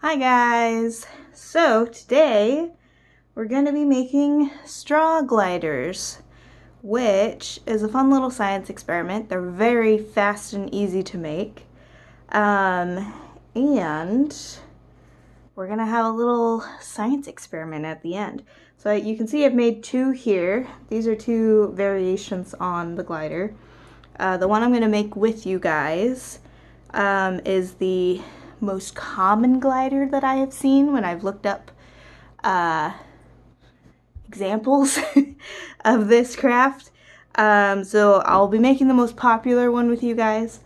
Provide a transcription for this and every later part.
Hi guys! So today we're going to be making straw gliders, which is a fun little science experiment. They're very fast and easy to make. And we're going to have a little science experiment at the end. So you can see I've made two here. These are two variations on the glider. The one I'm going to make with you guys is the most common glider that I have seen when I've looked up examples of this craft. So I'll be making the most popular one with you guys,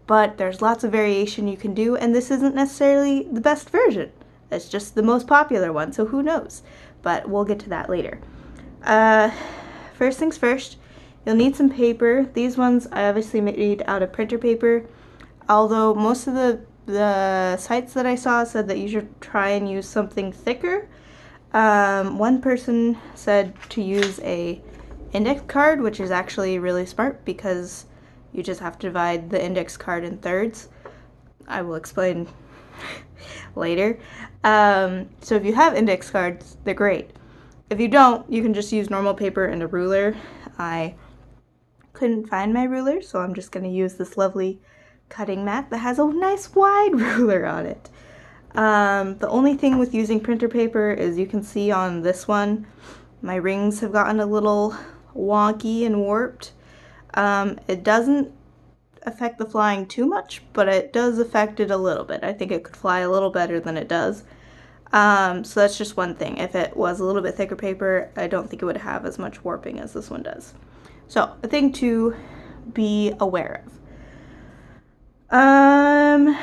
but there's lots of variation you can do, and this isn't necessarily the best version. It's just the most popular one, so who knows? But we'll get to that later. First things first, you'll need some paper. These ones I obviously made out of printer paper, although most of the sites that I saw said that you should try and use something thicker. One person said to use a index card, which is actually really smart because you just have to divide the index card in thirds. I will explain later. So if you have index cards, they're great. If you don't, you can just use normal paper and a ruler. I couldn't find my ruler, so I'm just going to use this lovely cutting mat that has a nice wide ruler on it. The only thing with using printer paper is you can see on this one, my rings have gotten a little wonky and warped. It doesn't affect the flying too much, but it does affect it a little bit. I think it could fly a little better than it does. So that's just one thing. If it was a little bit thicker paper, I don't think it would have as much warping as this one does. So a thing to be aware of. Yeah,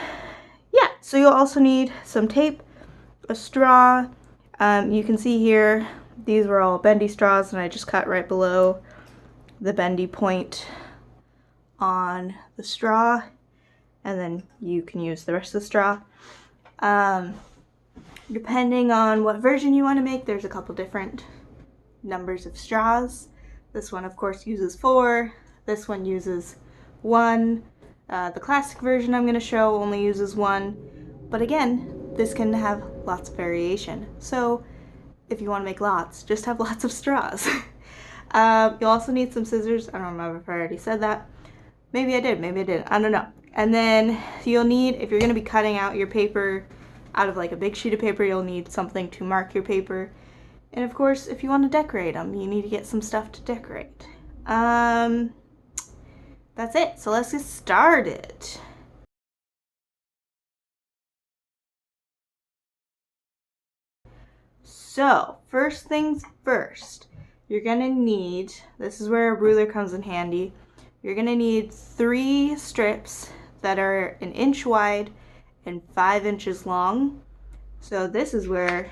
so you'll also need some tape, a straw. You can see here, these were all bendy straws, and I just cut right below the bendy point on the straw, and then you can use the rest of the straw. Depending on what version you want to make, there's a couple different numbers of straws. This one, of course, uses 4. This one uses 1. The classic version I'm going to show only uses 1. But again, this can have lots of variation. So if you want to make lots, just have lots of straws. You'll also need some scissors. I don't remember if I already said that. Maybe I did, maybe I didn't. I don't know. And then you'll need, if you're going to be cutting out your paper out of like a big sheet of paper, you'll need something to mark your paper. And of course, if you want to decorate them, you need to get some stuff to decorate. That's it. So let's get started. So first things first, you're gonna need, this is where a ruler comes in handy. You're gonna need 3 strips that are 1 inch wide and 5 inches long. So this is where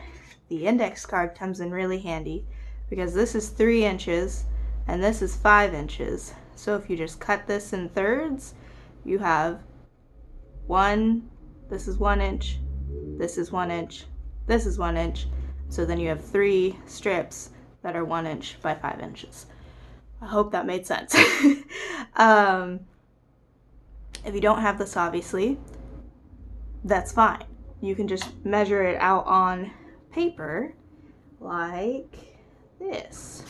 the index card comes in really handy, because this is 3 inches and this is 5 inches. So if you just cut this in thirds, you have this is 1 inch, this is 1 inch, this is 1 inch. So then you have 3 strips that are 1 inch by 5 inches. I hope that made sense. If you don't have this, obviously, that's fine. You can just measure it out on paper like this.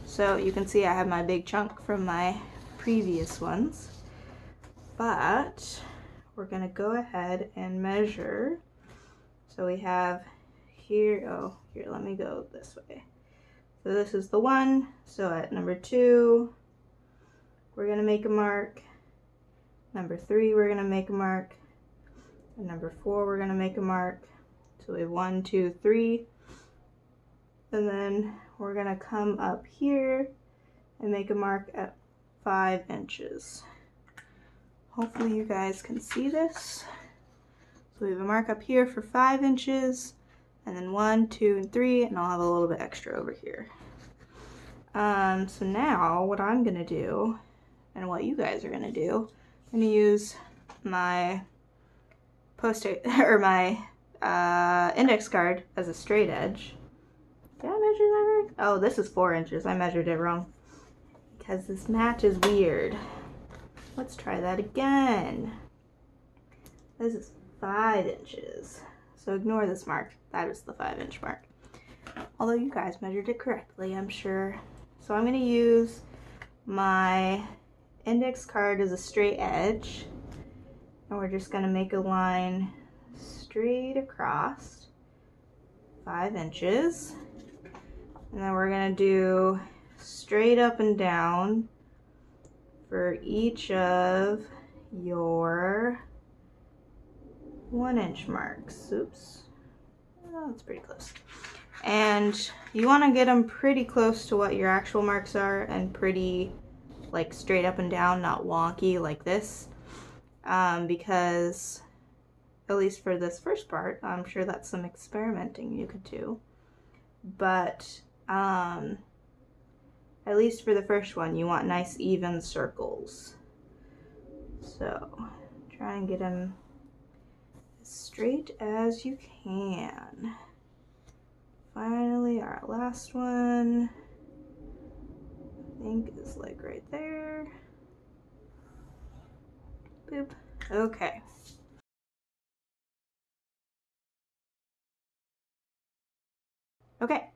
So you can see I have my big chunk from my previous ones, but we're gonna go ahead and measure. So we have here, let me go this way. So this is the 1, so at number 2, we're gonna make a mark. Number 3, we're gonna make a mark. And number 4, we're gonna make a mark. So we have 1, 2, 3. And then we're gonna come up here and make a mark at 5 inches. Hopefully you guys can see this. So we have a mark up here for 5 inches, and then 1, 2, and 3, and I'll have a little bit extra over here. So now what I'm gonna do, and what you guys are gonna do, I'm gonna use my post-it or my index card as a straight edge. Did I measure that right? Oh, this is 4 inches. I measured it wrong because this match is weird. Let's try that again. This is 5 inches. So ignore this mark. That is the 5-inch mark. Although you guys measured it correctly, I'm sure. So I'm going to use my index card as a straight edge. And we're just going to make a line straight across 5 inches. And then we're going to do straight up and down for each of your 1-inch marks. Oops. Oh, that's pretty close. And you want to get them pretty close to what your actual marks are and pretty like straight up and down, not wonky like this. Because at least for this first part, I'm sure that's some experimenting you could do. But at least for the first one, you want nice even circles. So try and get them as straight as you can. Finally, our last one, I think is like right there. Boop. Okay. Okay,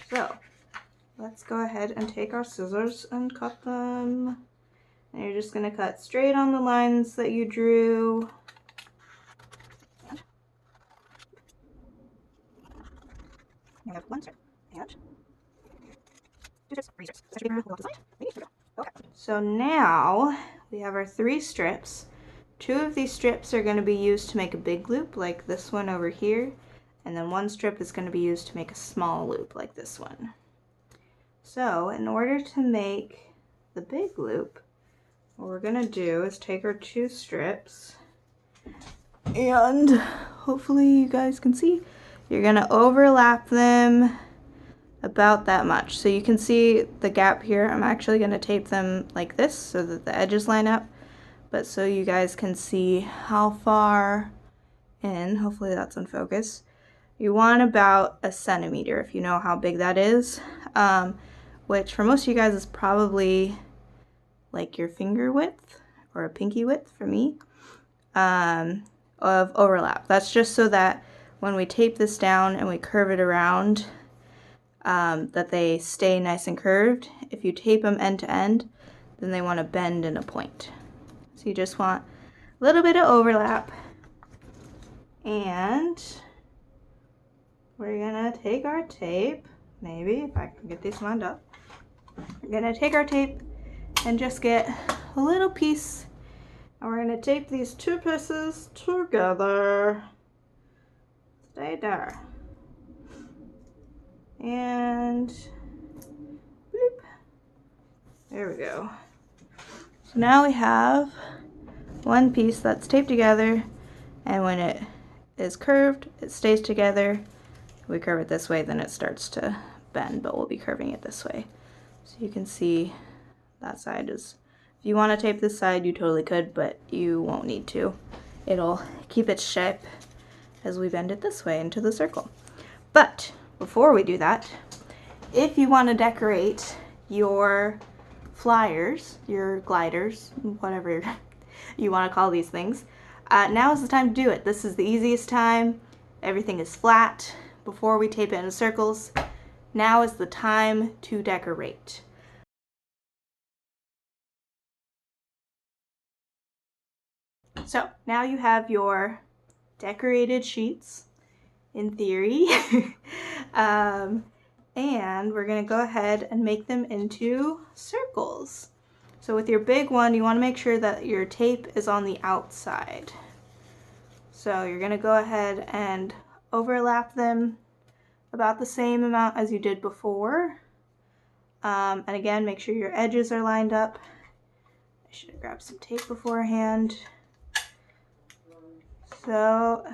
so let's go ahead and take our scissors and cut them. And you're just gonna cut straight on the lines that you drew. You have 1 strip and 2 strips, 3 strips. That should be on the side. Maybe 3. Okay. So now we have our 3 strips. 2 of these strips are going to be used to make a big loop like this one over here. And then 1 strip is going to be used to make a small loop like this one. So in order to make the big loop, what we're going to do is take our 2 strips and hopefully you guys can see, you're going to overlap them about that much. So you can see the gap here. I'm actually going to tape them like this so that the edges line up, but so you guys can see how far in, hopefully that's in focus, you want about 1 centimeter if you know how big that is, which for most of you guys is probably like your finger width or a pinky width for me, of overlap. That's just so that when we tape this down and we curve it around, that they stay nice and curved. If you tape them end to end, then they want to bend in a point. So you just want a little bit of overlap. And we're gonna take our tape, maybe if I can get these lined up. We're gonna take our tape and just get a little piece, and we're gonna tape these 2 pieces together. Stay there. And bloop. There we go. So now we have 1 piece that's taped together, and when it is curved, it stays together. If we curve it this way, then it starts to bend, but we'll be curving it this way. So you can see that side is, if you want to tape this side, you totally could, but you won't need to. It'll keep its shape as we bend it this way into the circle. But before we do that, if you want to decorate your flyers, your gliders, whatever you want to call these things, now is the time to do it. This is the easiest time. Everything is flat before we tape it into circles. Now is the time to decorate. So now you have your decorated sheets, in theory. And we're going to go ahead and make them into circles. So with your big one, you want to make sure that your tape is on the outside. So you're going to go ahead and overlap them about the same amount as you did before. And again, make sure your edges are lined up. I should have grabbed some tape beforehand. So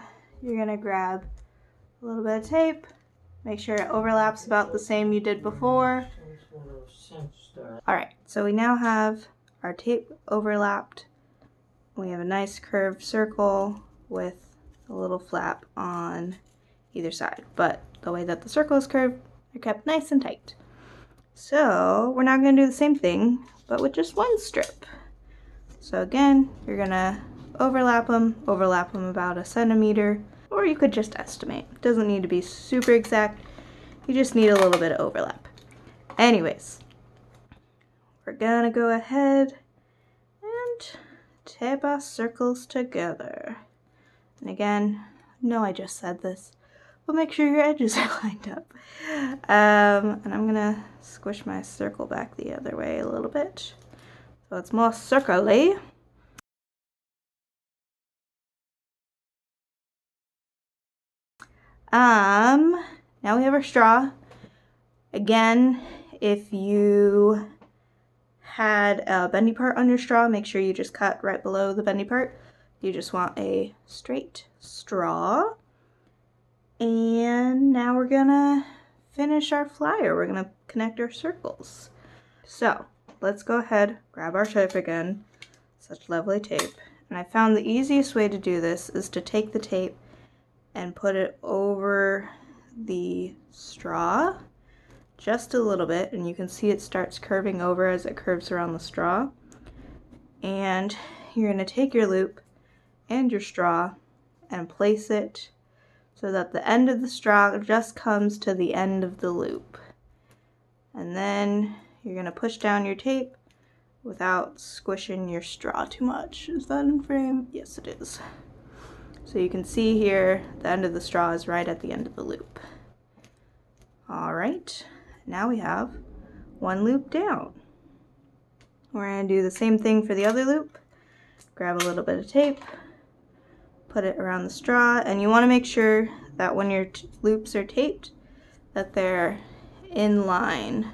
you're going to grab a little bit of tape. Make sure it overlaps about the same you did before. Alright, so we now have our tape overlapped. We have a nice curved circle with a little flap on either side. But the way that the circle is curved, they're kept nice and tight. So we're now going to do the same thing, but with just 1 strip. So again, you're going to overlap them about 1 centimeter. or you could just estimate. It doesn't need to be super exact. You just need a little bit of overlap. Anyways, we're gonna go ahead and tape our circles together. And again, no, I just said this, but make sure your edges are lined up. And I'm gonna squish my circle back the other way a little bit, so it's more circle-y. Now we have our straw. Again, if you had a bendy part on your straw, make sure you just cut right below the bendy part. You just want a straight straw. And now we're gonna finish our flyer. We're gonna connect our circles. So let's go ahead, grab our tape again. Such lovely tape. And I found the easiest way to do this is to take the tape and put it over the straw just a little bit, and you can see it starts curving over as it curves around the straw. And you're going to take your loop and your straw and place it so that the end of the straw just comes to the end of the loop. And then you're going to push down your tape without squishing your straw too much. Is that in frame? Yes, it is. So you can see here, the end of the straw is right at the end of the loop. All right, now we have one loop down. We're going to do the same thing for the other loop. Grab a little bit of tape, put it around the straw, and you want to make sure that when your loops are taped, that they're in line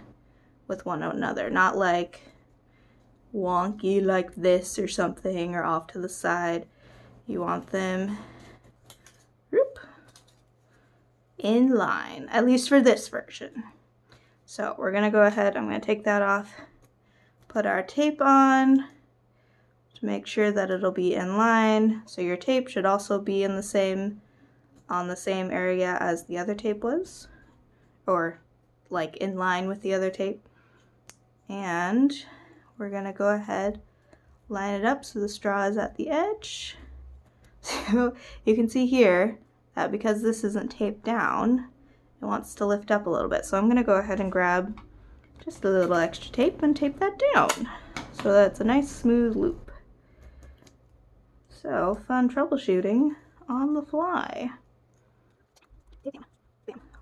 with one another, not like wonky like this or something, or off to the side. You want them in line, at least for this version. So we're gonna go ahead, I'm gonna take that off, put our tape on to make sure that it'll be in line. So your tape should also be on the same area as the other tape was, or like in line with the other tape. And we're gonna go ahead, line it up so the straw is at the edge. So you can see here that because this isn't taped down, it wants to lift up a little bit. So I'm gonna go ahead and grab just a little extra tape and tape that down so that's a nice smooth loop. So fun troubleshooting on the fly.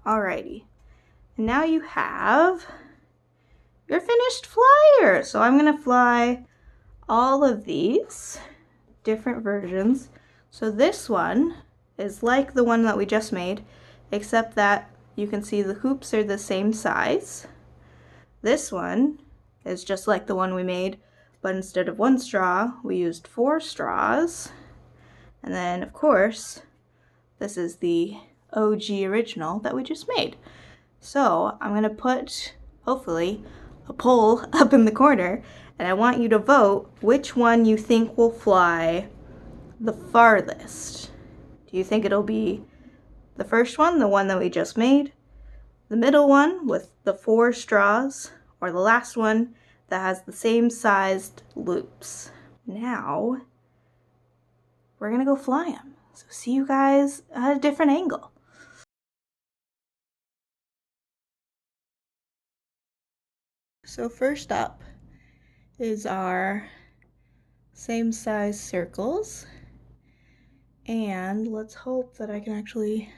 Alrighty, and now you have your finished flyer. So I'm gonna fly all of these different versions. So this one is like the one that we just made, except that you can see the hoops are the same size. This one is just like the one we made, but instead of one straw, we used 4 straws. And then, of course, this is the OG original that we just made. So I'm gonna put, hopefully, a poll up in the corner, and I want you to vote which one you think will fly the farthest. Do you think it'll be the first one, the one that we just made, the middle one with the 4 straws, or the last one that has the same sized loops? Now, we're gonna go fly them. So see you guys at a different angle. So first up is our same size circles. And let's hope that I can actually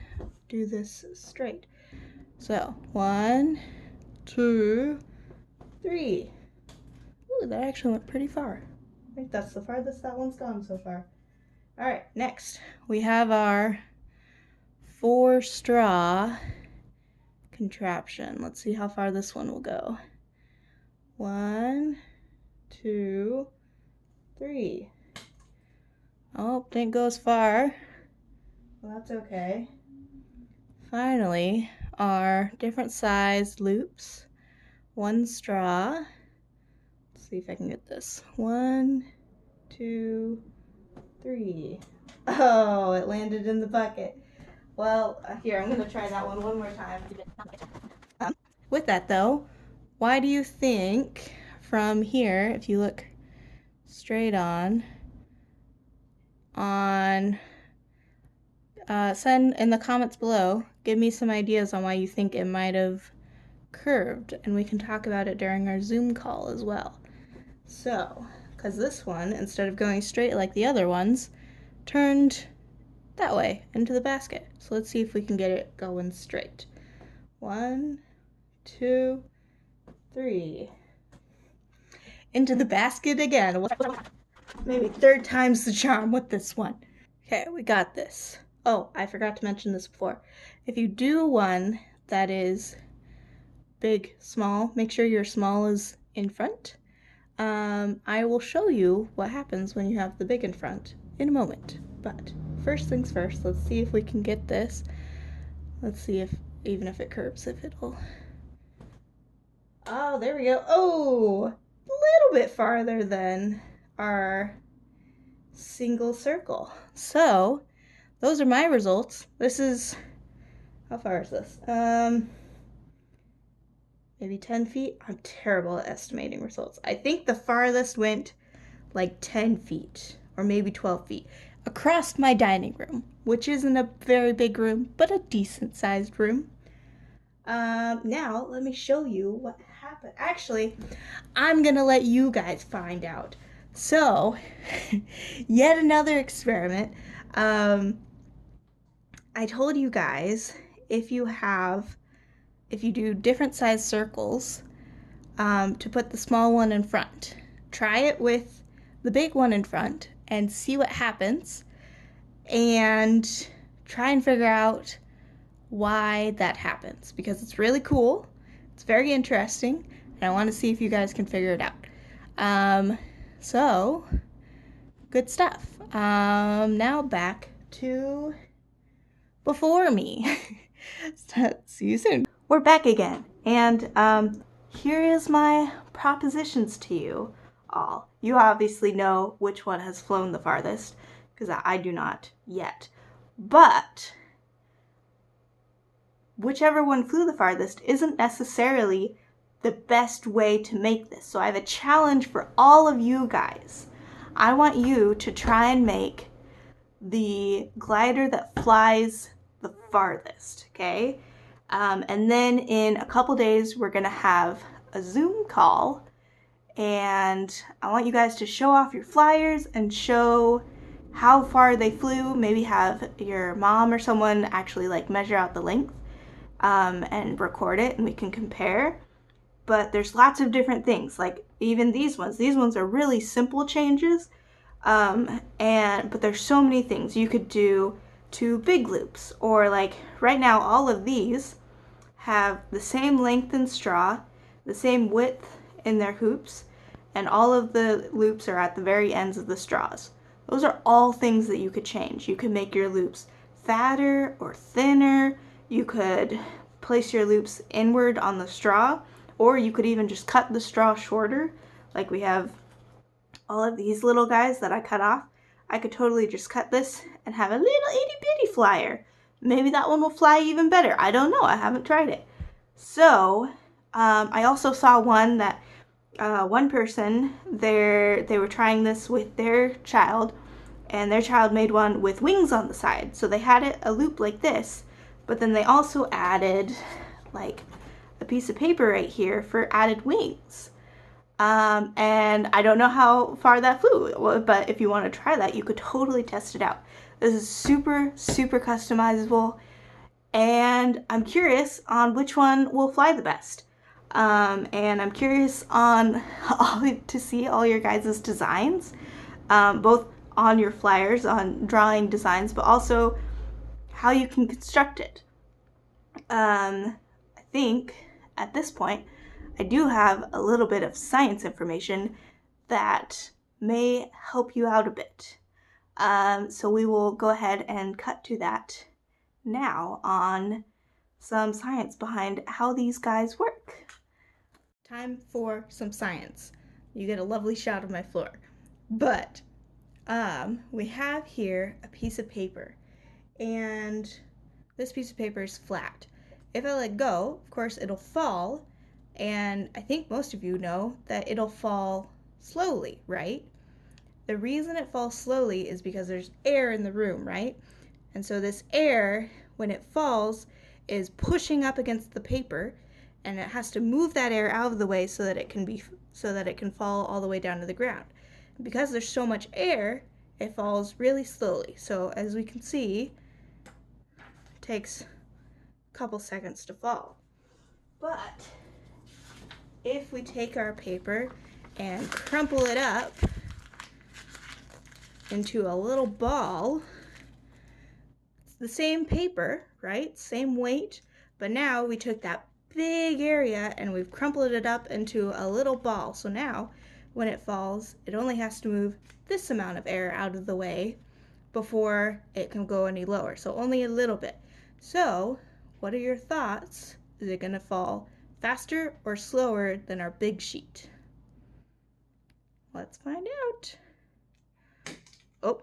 do this straight. So 1, 2, 3. Ooh, that actually went pretty far. I think that's the farthest that one's gone so far. All right, next we have our 4 straw contraption. Let's see how far this one will go. 1, 2, 3. Oh, didn't go as far. Well, that's okay. Finally, our different sized loops. 1 straw. Let's see if I can get this. 1, 2, 3. Oh, it landed in the bucket. Well, here, I'm going to try that one more time. With that, though, why do you think from here, if you look straight on send in the comments below, give me some ideas on why you think it might have curved, and we can talk about it during our Zoom call as well. So, because this one, instead of going straight like the other ones, turned that way into the basket. So let's see if we can get it going straight. 1, 2, 3. Into the basket again. Maybe third time's the charm with this one. Okay, we got this. Oh, I forgot to mention this before. If you do one that is big, small, make sure your small is in front. I will show you what happens when you have the big in front in a moment. But first things first, let's see if we can get this. Let's see if, even if it curves, if it'll... Oh, there we go. Oh, a little bit farther than our single circle. So, those are my results. This is, how far is this? Maybe 10 feet? I'm terrible at estimating results. I think the farthest went like 10 feet or maybe 12 feet across my dining room, which isn't a very big room, but a decent sized room. Now let me show you what happened. Actually, I'm gonna let you guys find out. So, yet another experiment. I told you guys if you do different size circles, to put the small one in front. Try it with the big one in front and see what happens, and try and figure out why that happens, because it's really cool, it's very interesting, and I want to see if you guys can figure it out. So good stuff. Now back to before me. See you soon. We're back again, and here is my propositions to you all. You obviously know which one has flown the farthest, because I do not yet. But whichever one flew the farthest isn't necessarily the best way to make this. So I have a challenge for all of you guys. I want you to try and make the glider that flies the farthest, okay? And then in a couple days, we're gonna have a Zoom call, and I want you guys to show off your flyers and show how far they flew. Maybe have your mom or someone actually like measure out the length, and record it, and we can compare. But there's lots of different things, like even these ones are really simple changes, but there's so many things. You could do 2 big loops, or like right now all of these have the same length in straw, the same width in their hoops, and all of the loops are at the very ends of the straws. Those are all things that you could change. You could make your loops fatter or thinner. You could place your loops inward on the straw, or you could even just cut the straw shorter. Like we have all of these little guys that I cut off. I could totally just cut this and have a little itty bitty flyer. Maybe that one will fly even better. I don't know. I haven't tried it. So, I also saw one that one person, they were trying this with their child, and their child made one with wings on the side. So they had it a loop like this, but then they also added like a piece of paper right here for added wings. And I don't know how far that flew, but if you want to try that, you could totally test it out. This is super, super customizable, and I'm curious on which one will fly the best. And I'm curious on to see all your guys' designs, both on your flyers, on drawing designs, but also how you can construct it. I think at this point, I do have a little bit of science information that may help you out a bit. So we will go ahead and cut to that now on some science behind how these guys work. Time for some science. You get a lovely shot of my floor. But we have here a piece of paper, and this piece of paper is flat. If I let go, of course, it'll fall, and I think most of you know that it'll fall slowly, right? The reason it falls slowly is because there's air in the room, right? And so this air, when it falls, is pushing up against the paper, and it has to move that air out of the way so that it can fall all the way down to the ground. And because there's so much air, it falls really slowly. So as we can see, it takes a couple seconds to fall. But if we take our paper and crumple it up into a little ball, it's the same paper, right? Same weight, but now we took that big area and we've crumpled it up into a little ball. So now when it falls, it only has to move this amount of air out of the way before it can go any lower. So only a little bit. So what are your thoughts? Is it going to fall faster or slower than our big sheet? Let's find out. Oh,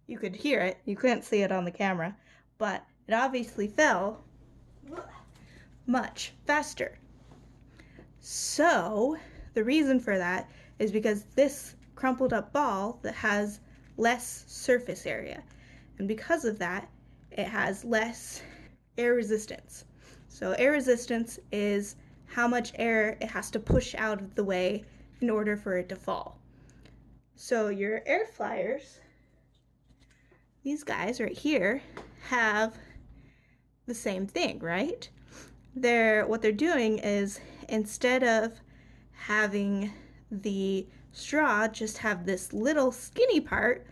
you could hear it. You couldn't see it on the camera, but it obviously fell much faster. So the reason for that is because this crumpled up ball that has less surface area, and because of that it has less air resistance. So air resistance is how much air it has to push out of the way in order for it to fall. So your air flyers, these guys right here, have the same thing, right? What they're doing is, instead of having the straw just have this little skinny part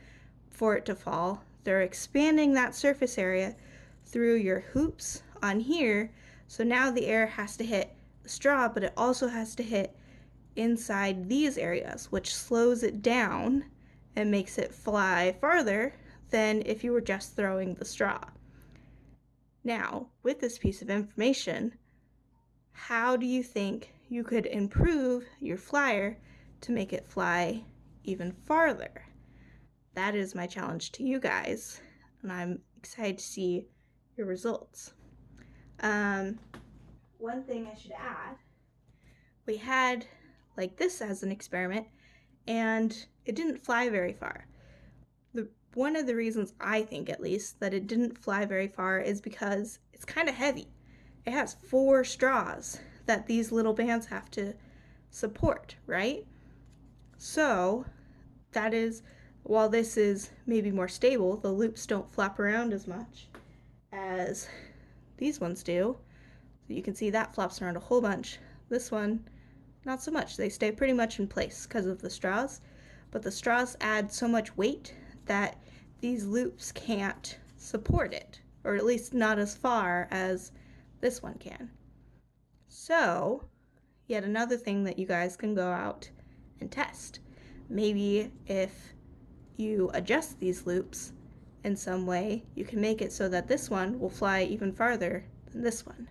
for it to fall, they're expanding that surface area through your hoops on here. So now the air has to hit the straw, but it also has to hit inside these areas, which slows it down and makes it fly farther than if you were just throwing the straw. Now, with this piece of information, how do you think you could improve your flyer to make it fly even farther? That is my challenge to you guys, and I'm excited to see your results. One thing I should add, we had like this as an experiment, and it didn't fly very far. One of the reasons, I think at least, that it didn't fly very far is because it's kind of heavy. It has 4 straws that these little bands have to support, right? So that is, while this is maybe more stable, the loops don't flap around as much as these ones do. So you can see that flops around a whole bunch. This one, not so much. They stay pretty much in place because of the straws, but the straws add so much weight that these loops can't support it, or at least not as far as this one can. So, yet another thing that you guys can go out and test. Maybe if you adjust these loops in some way, you can make it so that this one will fly even farther than this one.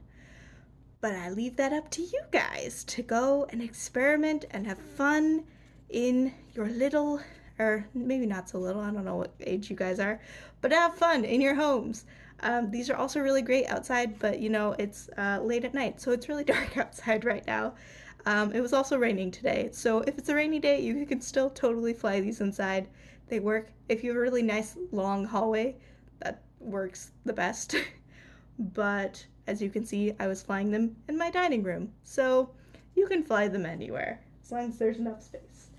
But I leave that up to you guys to go and experiment and have fun in your little, or maybe not so little, I don't know what age you guys are, but have fun in your homes. These are also really great outside, but you know, it's late at night, so it's really dark outside right now. It was also raining today, so if it's a rainy day, you can still totally fly these inside. They work. If you have a really nice long hallway, that works the best. But as you can see, I was flying them in my dining room, so you can fly them anywhere as long as there's enough space.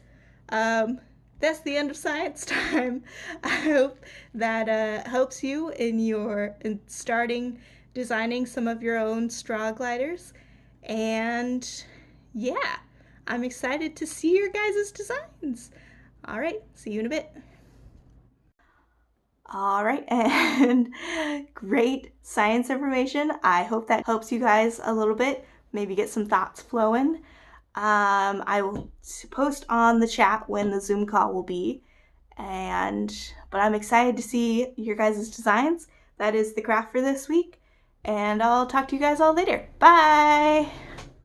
That's the end of science time. I hope that helps you in starting designing some of your own straw gliders. And yeah, I'm excited to see your guys' designs. All right, see you in a bit. All right, and great science information. I hope that helps you guys a little bit, maybe get some thoughts flowing. I will post on the chat when the Zoom call will be, but I'm excited to see your guys' designs. That is the craft for this week, and I'll talk to you guys all later. Bye!